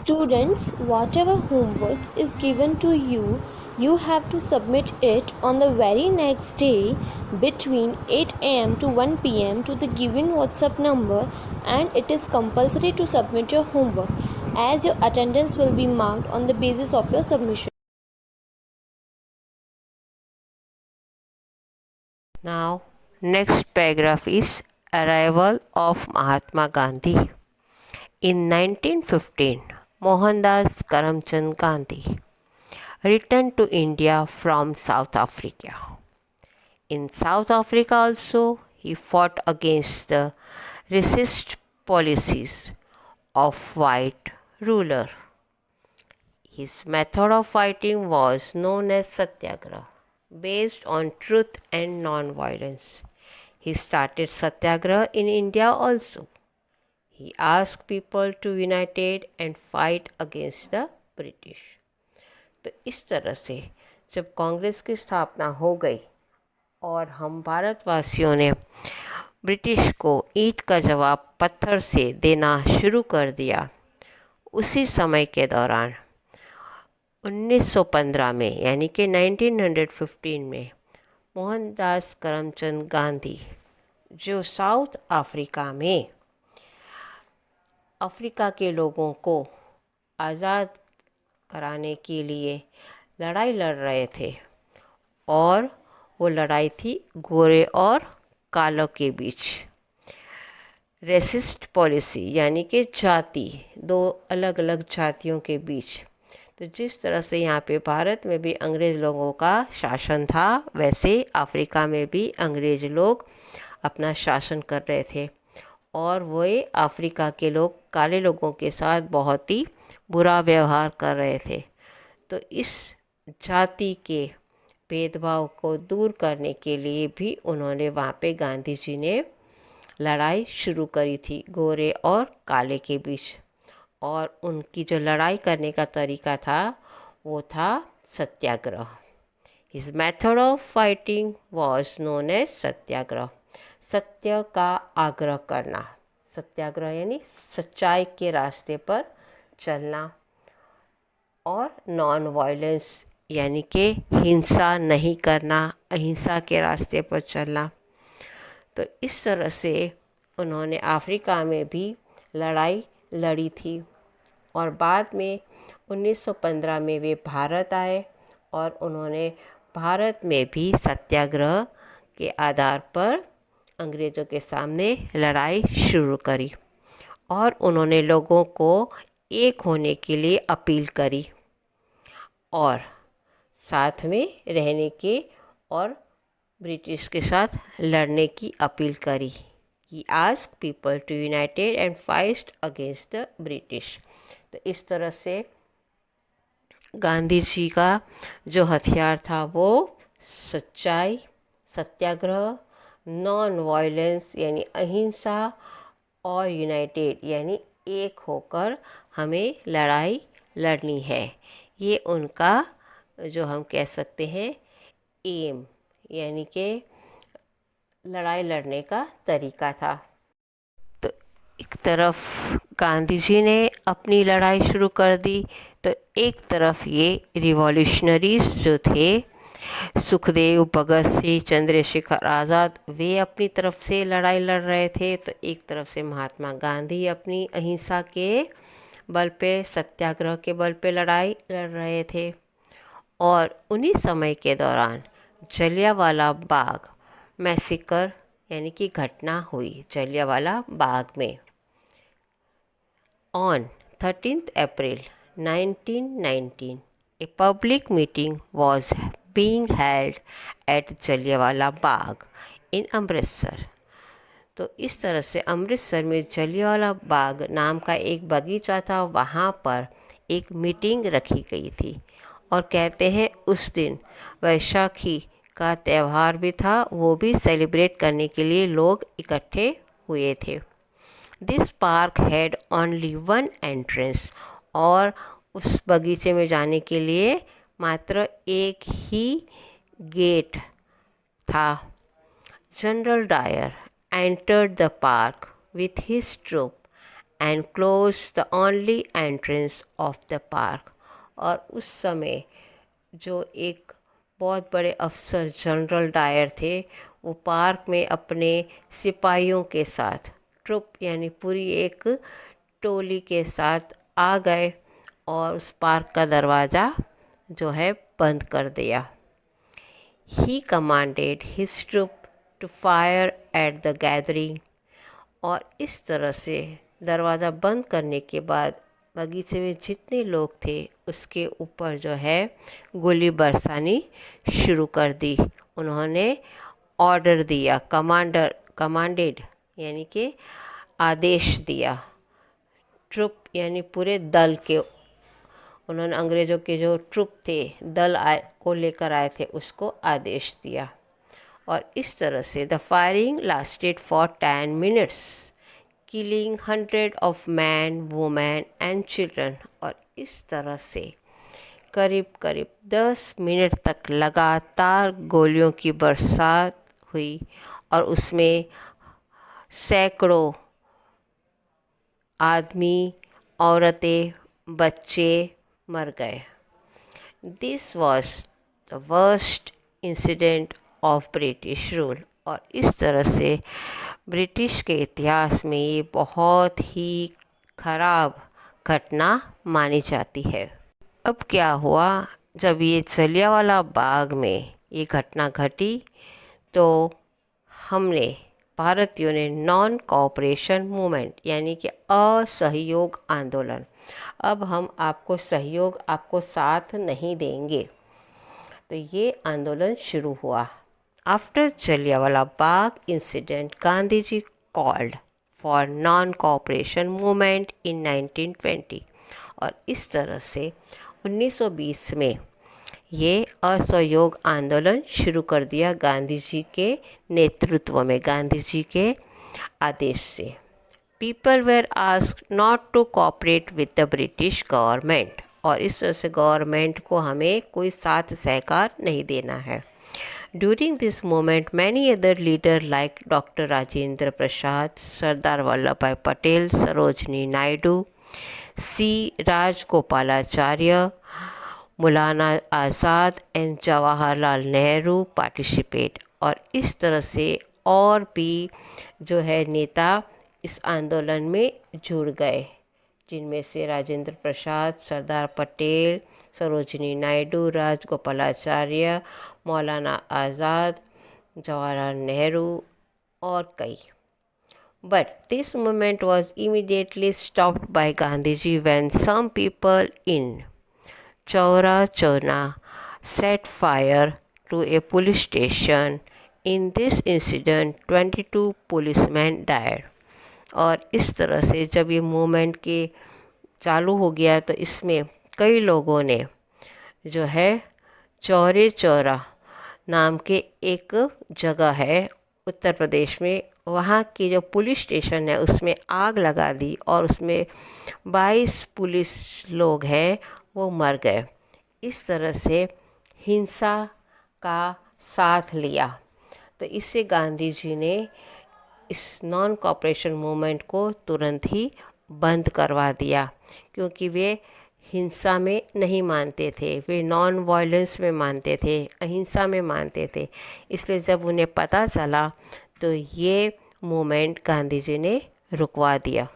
Students, whatever homework is given to you, you have to submit it on the very next day between 8 am to 1 pm to the given WhatsApp number, and it is compulsory to submit your homework as your attendance will be marked on the basis of your submission. Now, next paragraph is arrival of Mahatma Gandhi. In 1915, Mohandas Karamchand Gandhi returned to India from South Africa. In South Africa also, he fought against the racist policies of white ruler. His method of fighting was known as Satyagraha, based on truth and non-violence. He started Satyagraha in India also. He asked people to unite and fight against the British. तो इस तरह से जब कांग्रेस की स्थापना हो गई और हम भारतवासियों ने ब्रिटिश को ईंट का जवाब पत्थर से देना शुरू कर दिया, उसी समय के दौरान 1915 में यानी कि 1915 में मोहनदास करमचंद गांधी जो साउथ अफ्रीका में अफ्रीका के लोगों को आज़ाद कराने के लिए लड़ाई लड़ रहे थे, और वो लड़ाई थी गोरे और कालों के बीच। रेसिस्ट पॉलिसी यानी कि जाति, दो अलग अलग जातियों के बीच। तो जिस तरह से यहाँ पे भारत में भी अंग्रेज़ लोगों का शासन था, वैसे अफ्रीका में भी अंग्रेज़ लोग अपना शासन कर रहे थे, और वे अफ्रीका के लोग काले लोगों के साथ बहुत ही बुरा व्यवहार कर रहे थे। तो इस जाति के भेदभाव को दूर करने के लिए भी उन्होंने वहाँ पे गांधी जी ने लड़ाई शुरू करी थी गोरे और काले के बीच, और उनकी जो लड़ाई करने का तरीका था वो था satyagraha. His method of fighting was known as satyagraha. सत्य का आग्रह करना, सत्याग्रह यानी सच्चाई के रास्ते पर चलना, और नॉन वायलेंस यानी कि हिंसा नहीं करना, अहिंसा के रास्ते पर चलना। तो इस तरह से उन्होंने अफ्रीका में भी लड़ाई लड़ी थी, और बाद में 1915 में वे भारत आए, और उन्होंने भारत में भी सत्याग्रह के आधार पर अंग्रेज़ों के सामने लड़ाई शुरू करी, और उन्होंने लोगों को एक होने के लिए अपील करी, और साथ में रहने के और ब्रिटिश के साथ लड़ने की अपील करी। He asked people to unite and fight against the British। तो इस तरह से गांधी जी का जो हथियार था वो सच्चाई, सत्याग्रह, नॉन वायलेंस यानी अहिंसा, और यूनाइटेड यानी एक होकर हमें लड़ाई लड़नी है। ये उनका जो हम कह सकते हैं एम यानी कि लड़ाई लड़ने का तरीका था। तो एक तरफ गांधी जी ने अपनी लड़ाई शुरू कर दी, तो एक तरफ ये रिवॉल्यूशनरीज जो थे सुखदेव, भगत सिंह, चंद्रशेखर आज़ाद, वे अपनी तरफ से लड़ाई लड़ रहे थे। तो एक तरफ से महात्मा गांधी अपनी अहिंसा के बल पे, सत्याग्रह के बल पे लड़ाई लड़ रहे थे। और उन्हीं समय के दौरान जलियांवाला बाग मैसेकर यानी कि घटना हुई जलियांवाला बाग में। On 13th April 1919 a public meeting was being held at Jallianwala Bagh in Amritsar. तो इस तरह से अमृतसर में जलियांवाला बाग नाम का एक बगीचा था, वहाँ पर एक मीटिंग रखी गई थी, और कहते हैं उस दिन वैशाखी का त्यौहार भी था, वो भी सेलिब्रेट करने के लिए लोग इकट्ठे हुए थे। This park had only one entrance, और उस बगीचे में जाने के लिए मात्र एक ही गेट था। General Dyer entered the park with his troop and closed the only entrance of the park. और उस समय जो एक बहुत बड़े अफसर जनरल डायर थे, वो पार्क में अपने सिपाहियों के साथ, ट्रुप यानी पूरी एक टोली के साथ आ गए और उस पार्क का दरवाज़ा जो है बंद कर दिया. He commanded his troop to fire at the gathering. और इस तरह से दरवाज़ा बंद करने के बाद बगीचे में जितने लोग थे उसके ऊपर जो है गोली बरसानी शुरू कर दी. उन्होंने ऑर्डर दिया, कमांडेड यानी कि आदेश दिया. ट्रुप यानी पूरे दल के, उन्होंने अंग्रेज़ों के जो ट्रुप थे, दल को लेकर आए थे, उसको आदेश दिया. और इस तरह से the firing lasted for 10 minutes, killing 100 of men, women and children. और इस तरह से करीब करीब 10 मिनट तक लगातार गोलियों की बरसात हुई और उसमें सैकड़ों आदमी, औरतें, बच्चे मर गए. This was the worst incident of British rule. और इस तरह से ब्रिटिश के इतिहास में ये बहुत ही खराब घटना मानी जाती है. अब क्या हुआ, जब ये जलियांवाला बाग में ये घटना घटी तो हमने भारतीयों ने नॉन कोऑपरेशन मूवमेंट यानी कि असहयोग आंदोलन, अब हम आपको सहयोग, आपको साथ नहीं देंगे, तो ये आंदोलन शुरू हुआ. After Jallianwala Bagh incident, Gandhi ji called for non cooperation movement in 1920. और इस तरह से 1920 में ये असहयोग आंदोलन शुरू कर दिया गांधी जी के नेतृत्व में, गांधी जी के आदेश से. People were asked not to cooperate with the British government. और इस तरह से गवर्नमेंट को हमें कोई साथ सहकार नहीं देना है. During this moment many other leader like doctor Rajendra Prasad, Sardar Vallabhbhai Patel, Sarojini Naidu, C Rajagopalachari, Maulana Azad and Jawaharlal Nehru participate. और इस तरह से और भी जो है नेता इस आंदोलन में जुड़ गए, जिनमें से राजेंद्र प्रसाद, सरदार पटेल, सरोजनी नायडू, राजगोपालाचार्य, मौलाना आज़ाद, जवाहरलाल नेहरू और कई. But this movement was immediately stopped by Gandhiji when some people in Chaura Chowna set fire to a police station. In this incident, 22 policemen died. और इस तरह से जब ये मूवमेंट के चालू हो गया तो इसमें कई लोगों ने जो है चौरे चौरा नाम के एक जगह है उत्तर प्रदेश में, वहाँ की जो पुलिस स्टेशन है उसमें आग लगा दी और उसमें 22 पुलिस लोग हैं वो मर गए. इस तरह से हिंसा का साथ लिया. तो इससे गांधी जी ने इस नॉन कोऑपरेशन मूवमेंट को तुरंत ही बंद करवा दिया, क्योंकि वे हिंसा में नहीं मानते थे, वे नॉन वायलेंस में मानते थे, अहिंसा में मानते थे. इसलिए जब उन्हें पता चला तो ये मूवमेंट गांधी जी ने रुकवा दिया.